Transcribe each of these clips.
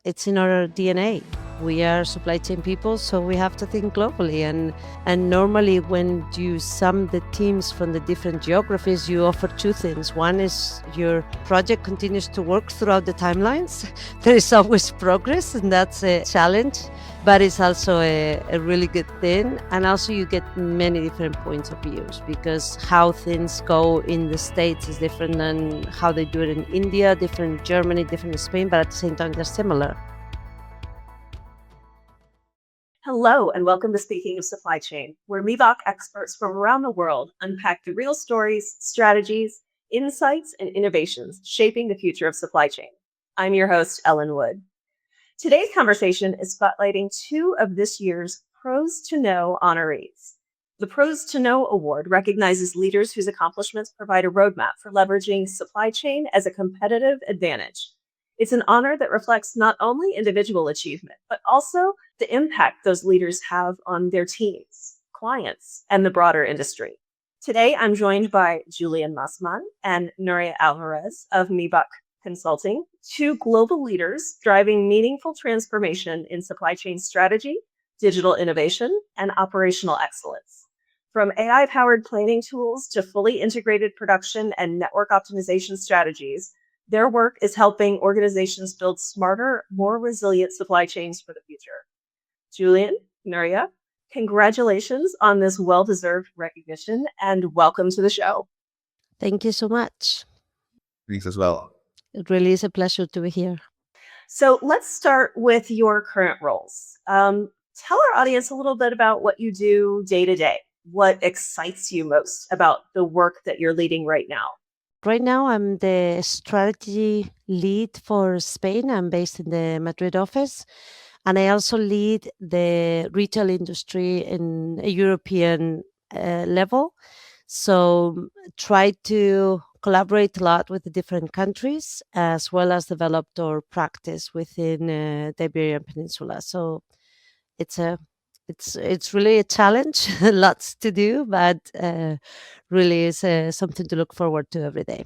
it's in our DNA. We are supply chain people, so we have to think globally. And normally when you sum the teams from the different geographies, you offer two things. One is your project continues to work throughout the timelines. There is always progress, and that's a challenge, but it's also a really good thing. And also you get many different points of views, because how things go in the States is different than how they do it in India, different in Germany, different in Spain, but at the same time they're similar. Hello, and welcome to Speaking of Supply Chain, where Miebach experts from around the world unpack the real stories, strategies, insights, and innovations shaping the future of supply chain. I'm your host, Ellen Wood. Today's conversation is spotlighting two of this year's Pros to Know honorees. The Pros to Know Award recognizes leaders whose accomplishments provide a roadmap for leveraging supply chain as a competitive advantage. It's an honor that reflects not only individual achievement, but also the impact those leaders have on their teams, clients, and the broader industry. Today, I'm joined by Julian Maasmann and Nuria Alvarez of Miebach Consulting, two global leaders driving meaningful transformation in supply chain strategy, digital innovation, and operational excellence. From AI-powered planning tools to fully integrated production and network optimization strategies, their work is helping organizations build smarter, more resilient supply chains for the future. Julian, Nuria, congratulations on this well-deserved recognition and welcome to the show. Thank you so much. Thanks as well. It really is a pleasure to be here. So let's start with your current roles. Tell our audience a little bit about what you do day to day. What excites you most about the work that you're leading right now? Right now, I'm the strategy lead for Spain. I'm based in the Madrid office. And I also lead the retail industry in a European level. So try to collaborate a lot with the different countries, as well as develop our practice within the Iberian Peninsula. So it's really a challenge, lots to do, but really is something to look forward to every day.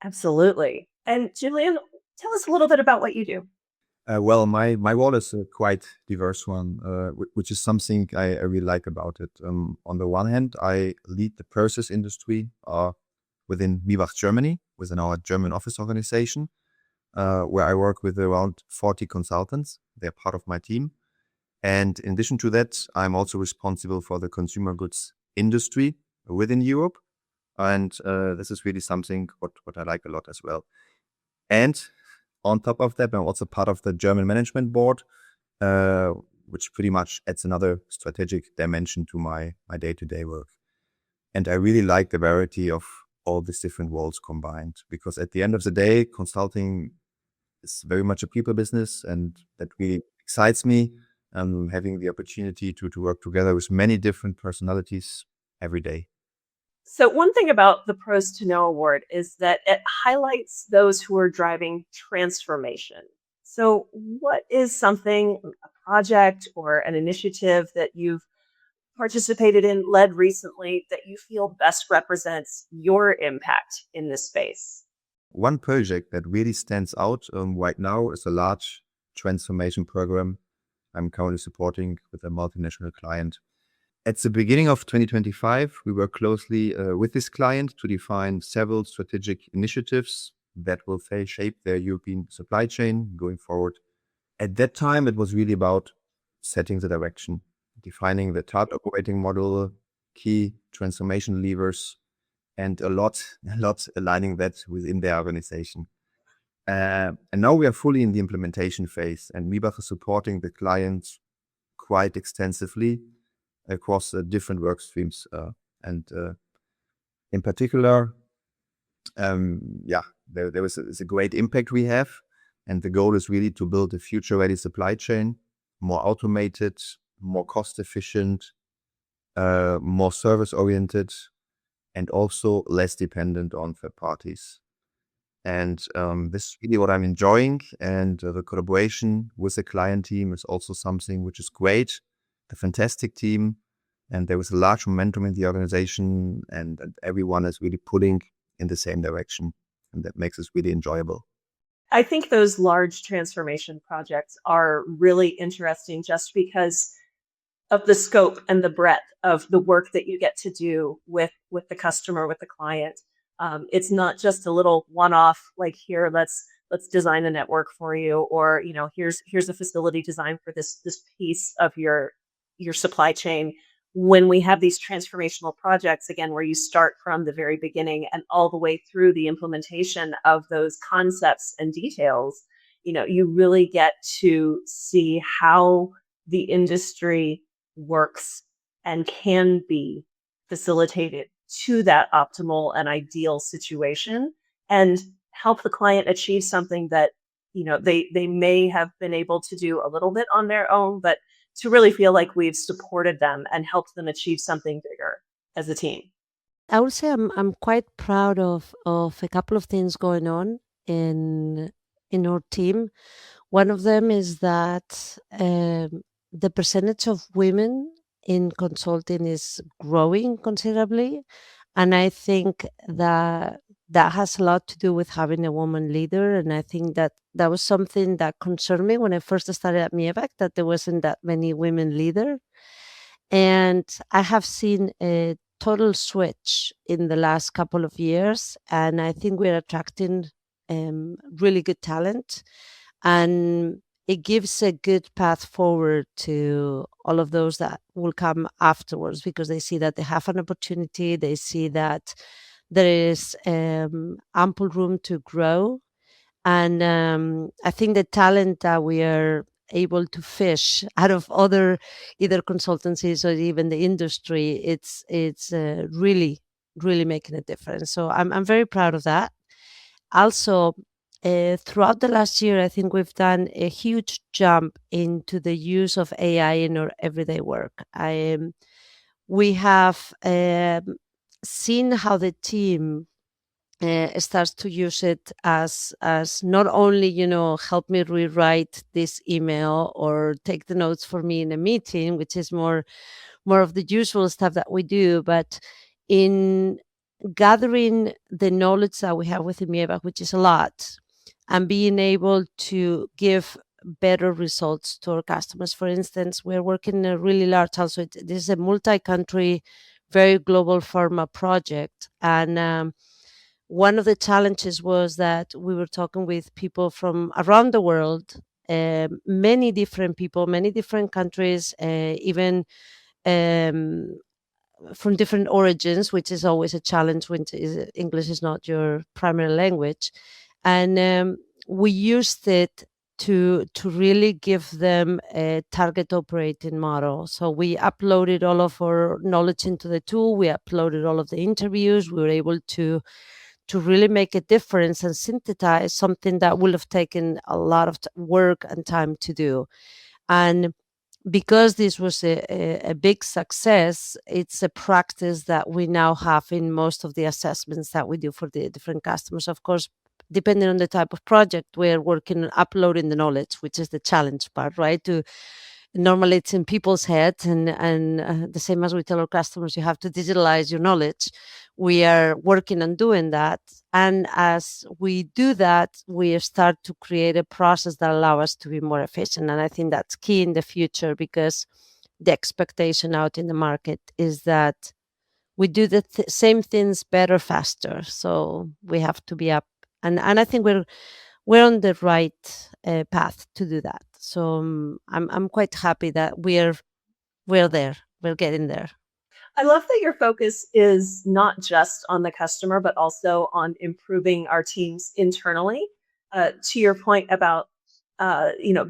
Absolutely. And Julian, tell us a little bit about what you do. Well, my role is a quite diverse one, which is something I really like about it. On the one hand, I lead the process industry within Miebach Germany, within our German office organization, where I work with around 40 consultants. They're part of my team. And in addition to that, I'm also responsible for the consumer goods industry within Europe. And this is really something what I like a lot as well. And on top of that, I'm also part of the German management board, which pretty much adds another strategic dimension to my day-to-day work. And I really like the variety of all these different roles combined, because at the end of the day, consulting is very much a people business, and that really excites me. Having the opportunity to work together with many different personalities every day. So one thing about the Pros to Know Award is that it highlights those who are driving transformation. So what is something, a project or an initiative that you've participated in, led recently, that you feel best represents your impact in this space? One project that really stands out right now is a large transformation program I'm currently supporting with a multinational client. At the beginning of 2025, we worked closely with this client to define several strategic initiatives that will shape their European supply chain going forward. At that time, it was really about setting the direction, defining the target operating model, key transformation levers, and a lot aligning that within their organization. And now we are fully in the implementation phase, and Miebach is supporting the clients quite extensively across different work streams. In particular, there is a great impact we have. And the goal is really to build a future-ready supply chain, more automated, more cost-efficient, more service-oriented, and also less dependent on third parties. And this is really what I'm enjoying. And the collaboration with the client team is also something which is great. A fantastic team. And there was a large momentum in the organization, and everyone is really pulling in the same direction. And that makes it really enjoyable. I think those large transformation projects are really interesting just because of the scope and the breadth of the work that you get to do with the customer, with the client. It's not just a little one-off, like here, let's design a network for you, or here's a facility design for this piece of your supply chain. When we have these transformational projects, again, where you start from the very beginning and all the way through the implementation of those concepts and details, you really get to see how the industry works and can be facilitated to that optimal and ideal situation, and help the client achieve something that they may have been able to do a little bit on their own, but to really feel like we've supported them and helped them achieve something bigger as a team. I would say I'm quite proud of a couple of things going on in our team. One of them is that the percentage of women in consulting is growing considerably, and I think that that has a lot to do with having a woman leader. And I think that that was something that concerned me when I first started at Miebach, that there wasn't that many women leader. And I have seen a total switch in the last couple of years, and I think we're attracting really good talent, and it gives a good path forward to all of those that will come afterwards, because they see that they have an opportunity, they see that there is ample room to grow. And I think the talent that we are able to fish out of other either consultancies or even the industry, it's really really making a difference. So I'm very proud of that. Also, throughout the last year, I think we've done a huge jump into the use of AI in our everyday work. We have seen how the team starts to use it as not only help me rewrite this email or take the notes for me in a meeting, which is more of the usual stuff that we do, but in gathering the knowledge that we have within Miebach, which is a lot, and being able to give better results to our customers. For instance, we're working in a really large, also this is a multi-country, very global pharma project, and one of the challenges was that we were talking with people from around the world, many different people, many different countries, even um, from different origins, which is always a challenge when English is not your primary language. And we used it to really give them a target operating model. So we uploaded all of our knowledge into the tool. We uploaded all of the interviews. We were able to really make a difference and synthesize something that would have taken a lot of work and time to do. And because this was a big success, it's a practice that we now have in most of the assessments that we do for the different customers. Of course, depending on the type of project, we're working on uploading the knowledge, which is the challenge part, right? Normally it's in people's heads, and the same as we tell our customers, you have to digitalize your knowledge. We are working on doing that, and as we do that, we start to create a process that allow us to be more efficient. And I think that's key in the future, because the expectation out in the market is that we do the same things better, faster. So we have to be up, and I think we're on the right path to do that. So I'm quite happy that we're there. We're getting there. I love that your focus is not just on the customer, but also on improving our teams internally. To your point about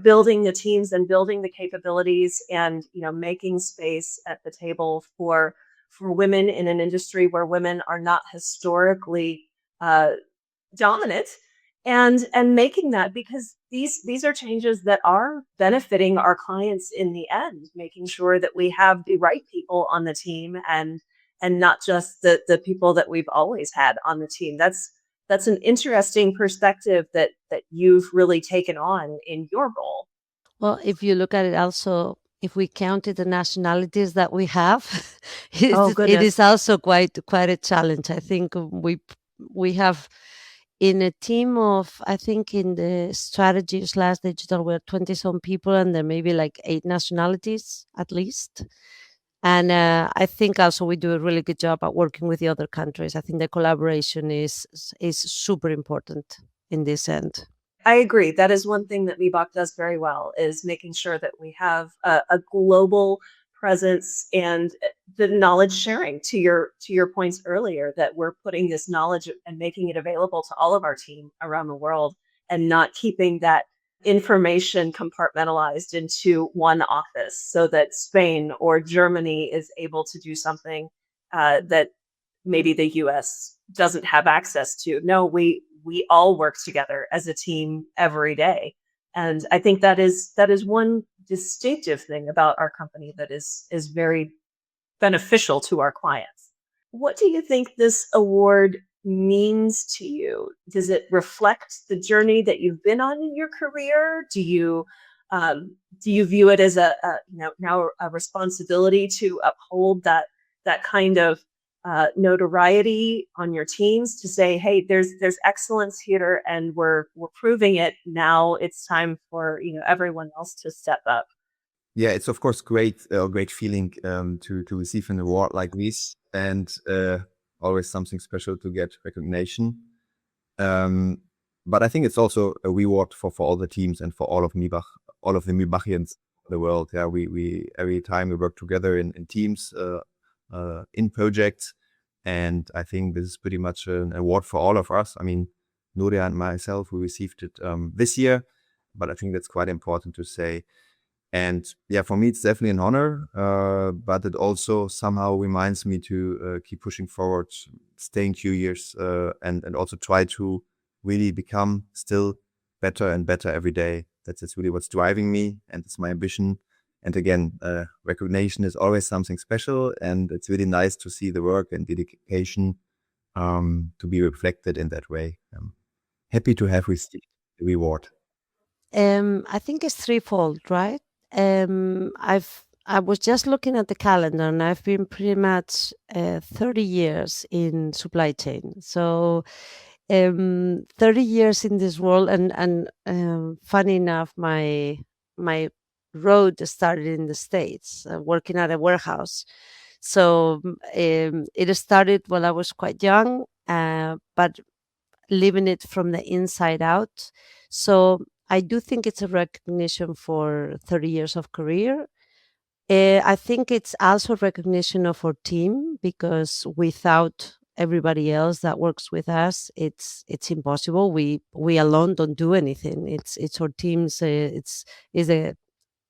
building the teams and building the capabilities, and making space at the table for women in an industry where women are not historically dominant, and making that, because these are changes that are benefiting our clients in the end, making sure that we have the right people on the team, and not just the people that we've always had on the team. That's an interesting perspective that you've really taken on in your role. Well, if you look at it also, if we counted the nationalities that we have, Oh it goodness. is also quite a challenge. I think we have in a team of, I think in the strategy slash digital, we're 20 some people, and there may be like 8 nationalities at least. And I think also we do a really good job at working with the other countries. I think the collaboration is super important in this end. I agree. That is one thing that Miebach does very well, is making sure that we have a global presence and the knowledge sharing. To your points earlier, that we're putting this knowledge and making it available to all of our team around the world, and not keeping that information compartmentalized into one office, so that Spain or Germany is able to do something that maybe the US doesn't have access to. No, we all work together as a team every day. And I think that is one distinctive thing about our company that is very beneficial to our clients. What do you think this award means to you? Does it reflect the journey that you've been on in your career? Do you view it as now a responsibility to uphold that kind of notoriety on your teams, to say, hey, there's excellence here, and we're proving it. Now it's time for everyone else to step up. Yeah, it's of course great feeling to receive an award like this, and always something special to get recognition. But I think it's also a reward for all the teams and for all of Miebach, all of the Miebachians in the world. Yeah, we every time we work together in teams, in projects, and I think this is pretty much an award for all of us. I mean, Nuria and myself, we received it this year, but I think that's quite important to say. And yeah, for me, it's definitely an honor, but it also somehow reminds me to keep pushing forward, staying curious, and also try to really become still better and better every day. That's really what's driving me, and it's my ambition. And again, recognition is always something special, and it's really nice to see the work and dedication to be reflected in that way. I'm happy to have received the reward. I think it's threefold, right? I was just looking at the calendar, and I've been pretty much 30 years in supply chain. So 30 years in this world, and funny enough, my road started in the States, working at a warehouse. So it started while I was quite young, but living it from the inside out. So I do think it's a recognition for 30 years of career. I think it's also recognition of our team, because without everybody else that works with us, it's impossible. We alone don't do anything. It's our teams. It's is a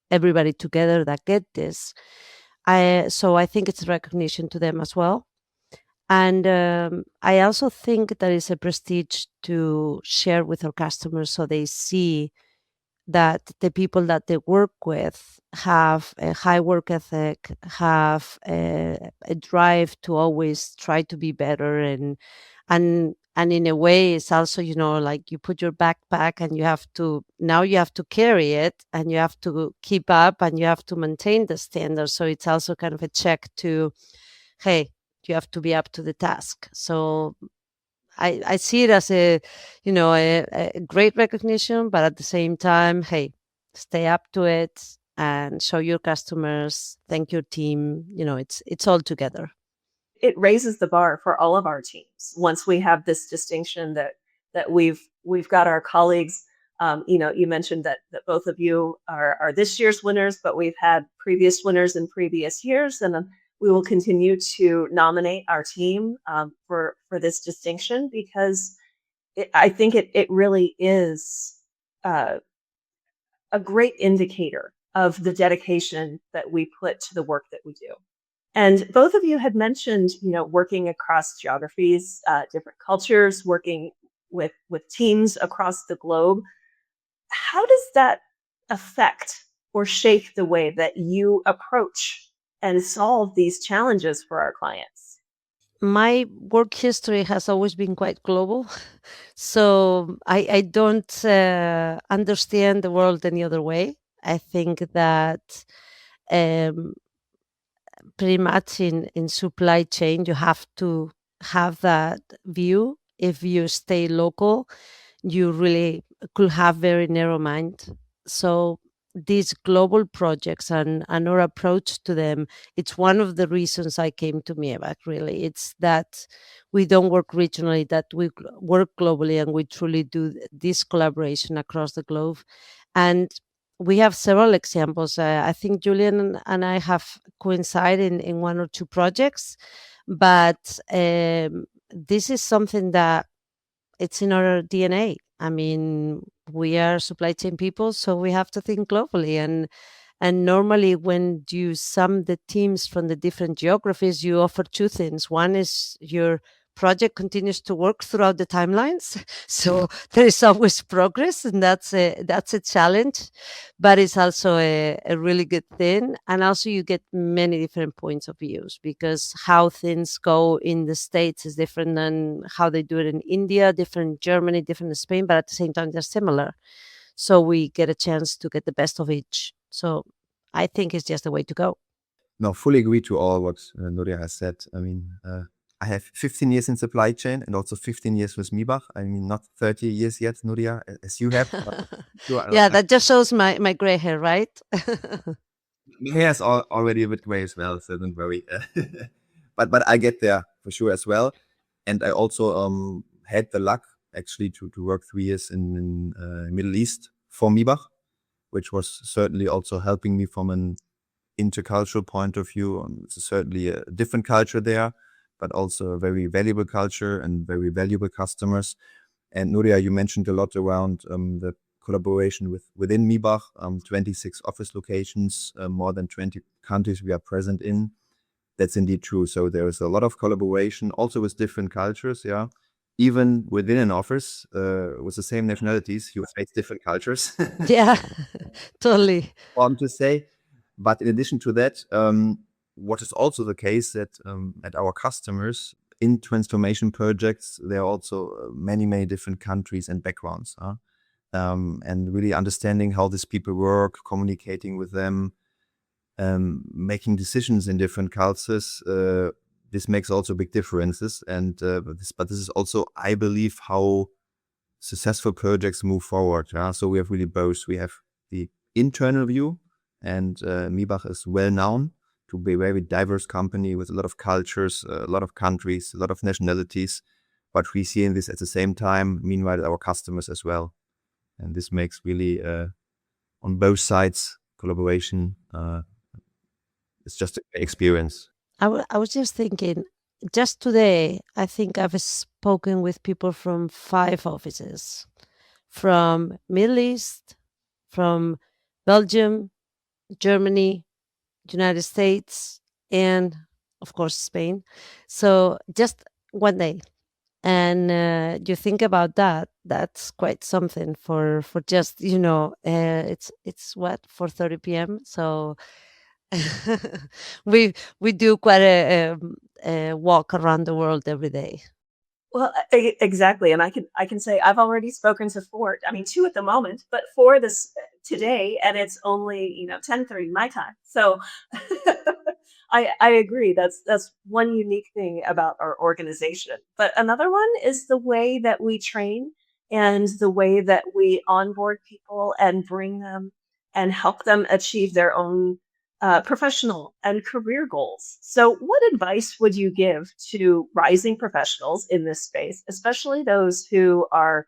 everybody together that get this. So I think it's a recognition to them as well. And I also think that it's a prestige to share with our customers, so they see that the people that they work with have a high work ethic, have a drive to always try to be better, and in a way, it's also, like you put your backpack and you have to carry it, and you have to keep up, and you have to maintain the standard. So it's also kind of a check to, hey, you have to be up to the task. So I see it as a great recognition, but at the same time, hey, stay up to it and show your customers, thank your team. It's all together. It raises the bar for all of our teams once we have this distinction that we've got our colleagues. You mentioned that both of you are this year's winners, but we've had previous winners in previous years, and we will continue to nominate our team for this distinction, because I think it really is uh, a great indicator of the dedication that we put to the work that we do. And both of you had mentioned, working across geographies, different cultures, working with teams across the globe. How does that affect or shape the way that you approach and solve these challenges for our clients? My work history has always been quite global. So I don't understand the world any other way. I think that um, pretty much in supply chain, you have to have that view. if you stay local, you really could have very narrow mind. So these global projects and our approach to them, it's one of the reasons I came to Miebach, really. It's that we don't work regionally, that we work globally, and we truly do this collaboration across the globe. And we have several examples. I think Julian and I have coincided in one or two projects, but this is something that it's in our DNA. I mean, we are supply chain people, so we have to think globally. And normally, when you sum the teams from the different geographies, you offer two things. One is your project continues to work throughout the timelines, so there is always progress, and that's a challenge, but it's also a really good thing. And also, you get many different points of views, because how things go in the States is different than how they do it in India, different in Germany, different in Spain, but at the same time, they're similar. So we get a chance to get the best of each. So I think it's just the way to go. No, fully agree to all what Nuria has said. I mean, I have 15 years in supply chain and also 15 years with Miebach. I mean, not 30 years yet, Nuria, as you have. But sure, Yeah, that just shows my gray hair, right? my hair is already a bit gray as well, so don't worry. But I get there for sure as well. And I also had the luck actually to work 3 years in Middle East for Miebach, which was certainly also helping me from an intercultural point of view. It's certainly a different culture there, but also a very valuable culture and very valuable customers. And Nuria, you mentioned a lot around the collaboration within Miebach, 26 office locations, more than 20 countries we are present in. That's indeed true. So there is a lot of collaboration also with different cultures. Yeah. Even within an office with the same nationalities, you face different cultures. Yeah, totally. Important to say. But in addition to that, what is also the case that at our customers in transformation projects, there are also many, many different countries and backgrounds. And really understanding how these people work, communicating with them, making decisions in different cultures. This makes also big differences. And but this is also, I believe, how successful projects move forward. So we have really both. We have the internal view, and Miebach is well known to be a very diverse company with a lot of cultures, a lot of countries, a lot of nationalities. But we see in this at the same time, meanwhile, our customers as well. And this makes really, on both sides, collaboration. It's just an experience. I was just thinking, just today, I think I've spoken with people from 5 offices, from Middle East, from Belgium, Germany, United States, and of course Spain. So just one day, and you think about that. That's quite something for just it's what 4:30 p.m. So we do quite a walk around the world every day. Well, exactly, and I can say I've already spoken to 4. I mean, 2 at the moment, but 4 this today, and it's only 10:30 my time. So I agree. That's one unique thing about our organization. But another one is the way that we train and the way that we onboard people and bring them and help them achieve their own professional and career goals. So, what advice would you give to rising professionals in this space, especially those who are,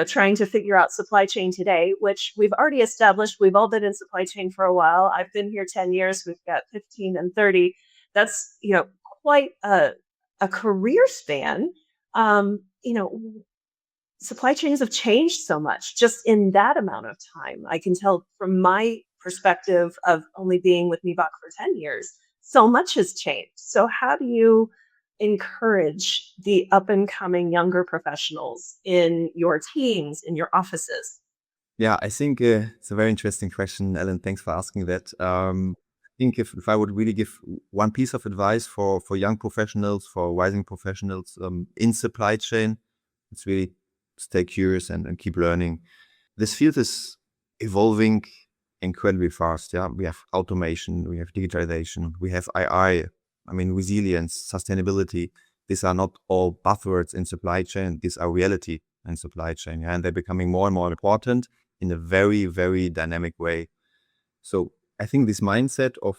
trying to figure out supply chain today, which we've already established. We've all been in supply chain for a while. I've been here 10 years. We've got 15 and 30. That's, quite a career span. Um, you know, Supply chains have changed so much just in that amount of time. I can tell from my perspective of only being with Miebach for 10 years, so much has changed. So, how do you encourage the up and coming younger professionals in your teams, in your offices? Yeah, I think it's a very interesting question, Ellen. Thanks for asking that. I think if I would really give one piece of advice for young professionals, for rising professionals in supply chain, it's really stay curious and keep learning. This field is evolving incredibly fast. Yeah, we have automation, we have digitalization, we have AI. I mean, resilience, sustainability. these are not all buzzwords in supply chain. These are reality in supply chain, and they're becoming more and more important in a very, very dynamic way. So I think this mindset of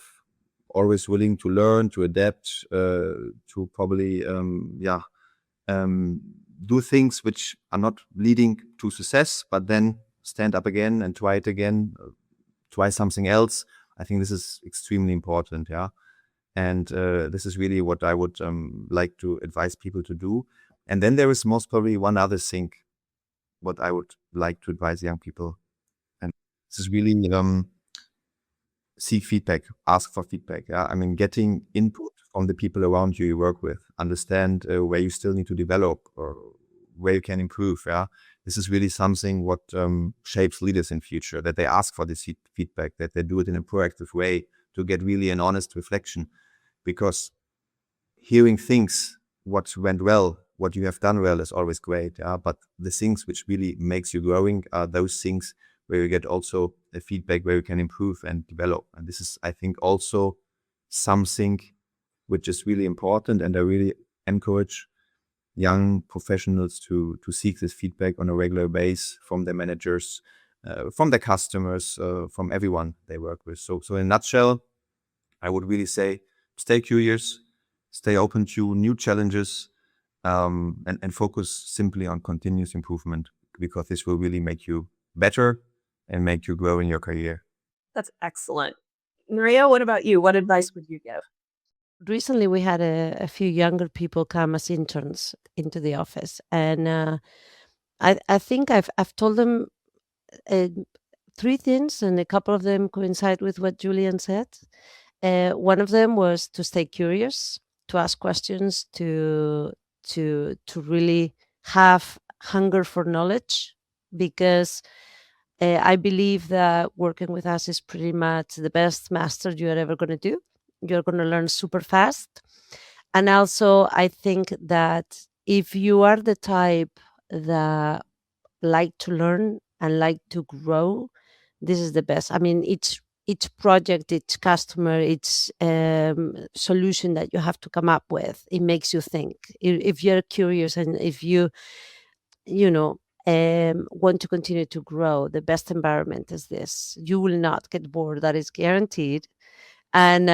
always willing to learn, to adapt, to probably, do things which are not leading to success, but then stand up again and try it again, try something else. I think this is extremely important, yeah. And this is really what I would like to advise people to do. And then there is most probably one other thing what I would like to advise young people. And this is really seek feedback, ask for feedback. Yeah? I mean, getting input from the people around you work with, understand where you still need to develop or where you can improve. Yeah, this is really something what shapes leaders in future, that they ask for this feedback, that they do it in a proactive way to get really an honest reflection. Because hearing things, what went well, what you have done well is always great. Yeah? But the things which really makes you growing are those things where you get also the feedback where you can improve and develop. And this is, I think, also something which is really important. And I really encourage young professionals to seek this feedback on a regular basis from their managers, from their customers, from everyone they work with. So in a nutshell, I would really say, stay curious, stay open to new challenges, and focus simply on continuous improvement, because this will really make you better and make you grow in your career. That's excellent. Nuria, what about you? What advice would you give? Recently, we had a few younger people come as interns into the office, and I think I've told them uh, three things, and a couple of them coincide with what Julian said. One of them was to stay curious, to ask questions, to really have hunger for knowledge, because I believe that working with us is pretty much the best master you are ever going to do. You're going to learn super fast. And also, I think that if you are the type that like to learn and like to grow, this is the best. I mean, each project, each customer, each solution that you have to come up with, it makes you think. If you're curious and if you know, want to continue to grow, the best environment is this. You will not get bored. That is guaranteed. And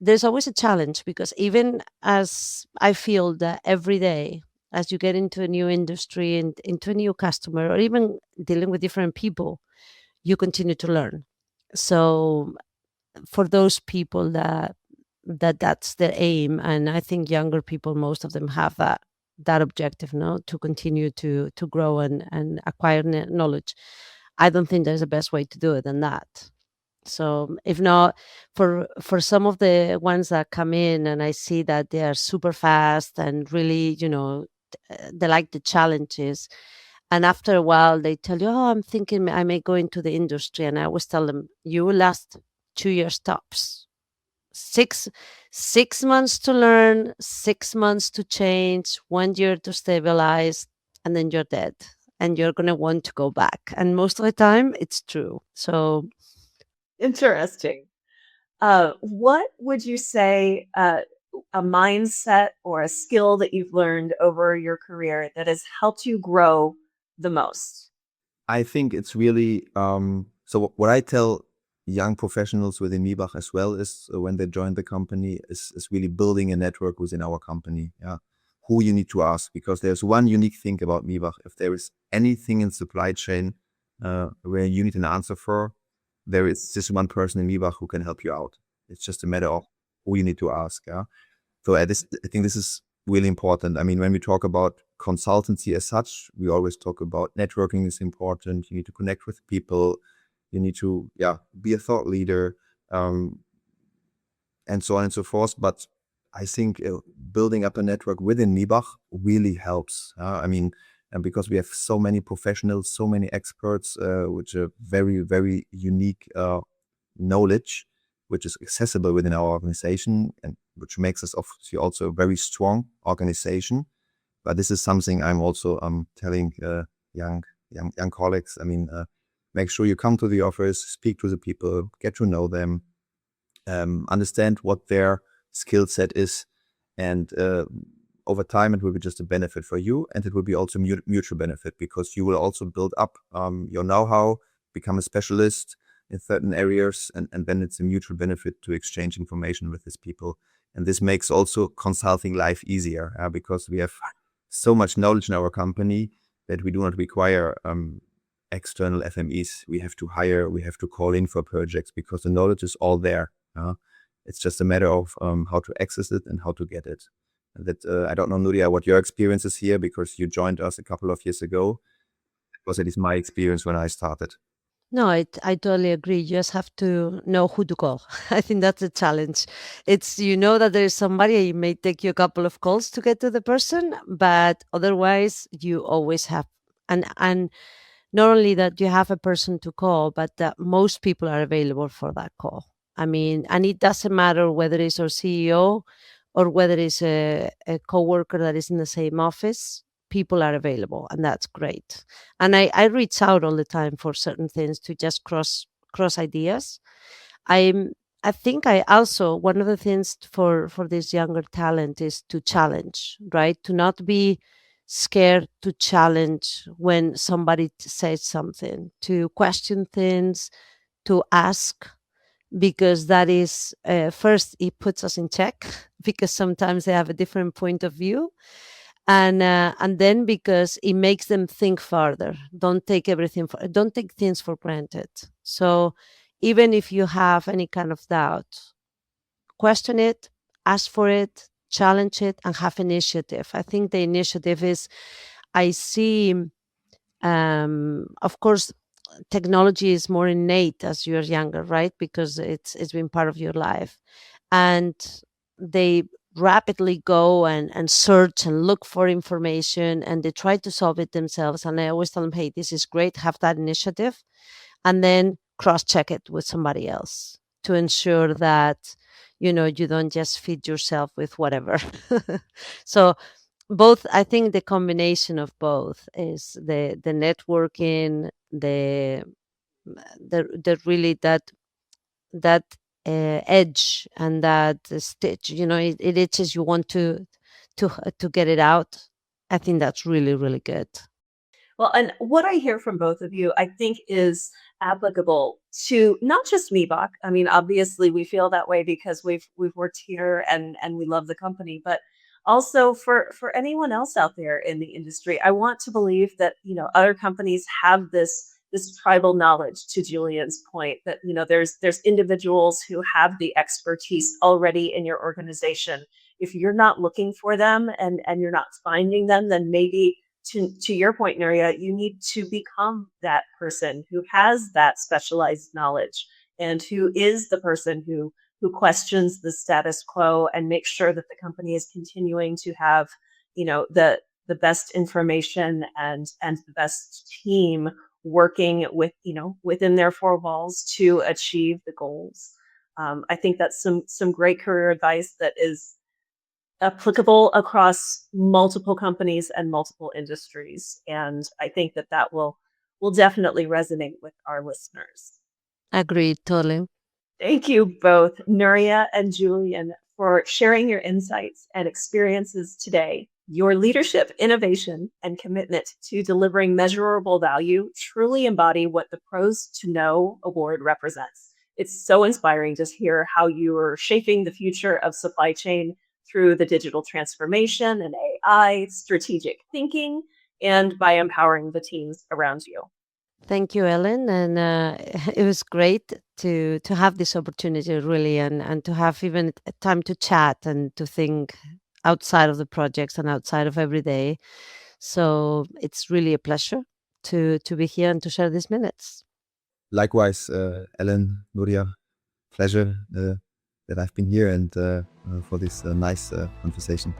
there's always a challenge, because even as I feel that every day, as you get into a new industry and into a new customer, or even dealing with different people, you continue to learn. So for those people that's their aim, and I think younger people, most of them have that objective, no, to continue to grow and acquire knowledge. I don't think there's a best way to do it than that. So if not, for some of the ones that come in and I see that they are super fast and really, they like the challenges, and after a while they tell you, oh, I'm thinking I may go into the industry, and I always tell them, you will last 2 years tops. Six months to learn, 6 months to change, 1 year to stabilize, and then you're dead, and you're going to want to go back. And most of the time it's true. So Interesting. What would you say a mindset or a skill that you've learned over your career that has helped you grow the most? I think it's really, so what I tell young professionals within Miebach as well is when they join the company is really building a network within our company. Yeah. Who you need to ask, because there's one unique thing about Miebach. If there is anything in supply chain where you need an answer for, there is just one person in Miebach who can help you out. It's just a matter of who you need to ask. Yeah. So I think this is really important. I mean, when we talk about consultancy as such, we always talk about networking is important. You need to connect with people. You need to, be a thought leader, and so on and so forth. But I think building up a network within Miebach really helps. I mean, and because we have so many professionals, so many experts, which are very, very unique knowledge, which is accessible within our organization, and which makes us obviously also a very strong organization. But this is something I'm also telling young colleagues. I mean, make sure you come to the office, speak to the people, get to know them, understand what their skill set is, and over time, it will be just a benefit for you, and it will be also mutual benefit, because you will also build up your know-how, become a specialist in certain areas, and then it's a mutual benefit to exchange information with these people. And this makes also consulting life easier, because we have so much knowledge in our company that we do not require external FMEs. We have to hire, we have to call in for projects, because the knowledge is all there. It's just a matter of how to access it and how to get it. And that I don't know, Nuria, what your experience is here, because you joined us a couple of years ago. It was at least my experience when I started. No, I totally agree. You just have to know who to call. I think that's a challenge. It's, you know, that there is somebody, it may take you a couple of calls to get to the person, but otherwise you always have, and not only that you have a person to call, but that most people are available for that call. I mean, and it doesn't matter whether it's our CEO or whether it's a coworker that is in the same office, people are available, and that's great. And I reach out all the time for certain things to just cross ideas. I'm I think I also, one of the things for this younger talent is to challenge, right? To not be scared to challenge when somebody says something, to question things, to ask, because that is, first, it puts us in check because sometimes they have a different point of view, and then because it makes them think further. Don't take things for granted. So even if you have any kind of doubt, question it, ask for it, challenge it, and have initiative. I think the initiative is, I see, of course, technology is more innate as you're younger, right? Because it's been part of your life, and they rapidly go and search and look for information, and they try to solve it themselves. And I always tell them, hey, this is great, have that initiative, and then cross check it with somebody else to ensure that you don't just feed yourself with whatever. So both, I think the combination of both is the networking, the really that edge, and that stitch, it itches, you want to get it out. I think that's really, really good. Well, and what I hear from both of you, I think, is applicable to not just Miebach. I mean, obviously, we feel that way because we've worked here and we love the company, but also for anyone else out there in the industry. I want to believe that other companies have this tribal knowledge. To Julian's point, that there's individuals who have the expertise already in your organization. If you're not looking for them and you're not finding them, then maybe, to your point, Nuria, you need to become that person who has that specialized knowledge and who is the person who questions the status quo and makes sure that the company is continuing to have, the best information and the best team working within their four walls to achieve the goals. I think that's some great career advice that is applicable across multiple companies and multiple industries. And I think that will definitely resonate with our listeners. Agreed, totally. Thank you both, Nuria and Julian, for sharing your insights and experiences today. Your leadership, innovation, and commitment to delivering measurable value truly embody what the Pros to Know Award represents. It's so inspiring to hear how you are shaping the future of supply chain through the digital transformation and AI, strategic thinking, and by empowering the teams around you. Thank you, Ellen, and it was great to have this opportunity, really, and to have even time to chat and to think outside of the projects and outside of every day. So it's really a pleasure to be here and to share these minutes. Likewise, Ellen, Nuria, pleasure that I've been here and for this nice conversation.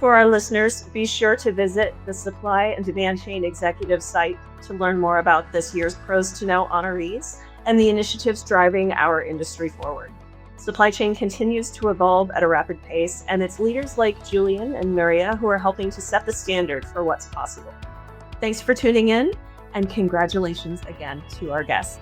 For our listeners, be sure to visit the Supply and Demand Chain Executive site to learn more about this year's Pros to Know honorees and the initiatives driving our industry forward. Supply chain continues to evolve at a rapid pace, and it's leaders like Julian and Nuria who are helping to set the standard for what's possible. Thanks for tuning in, and congratulations again to our guests.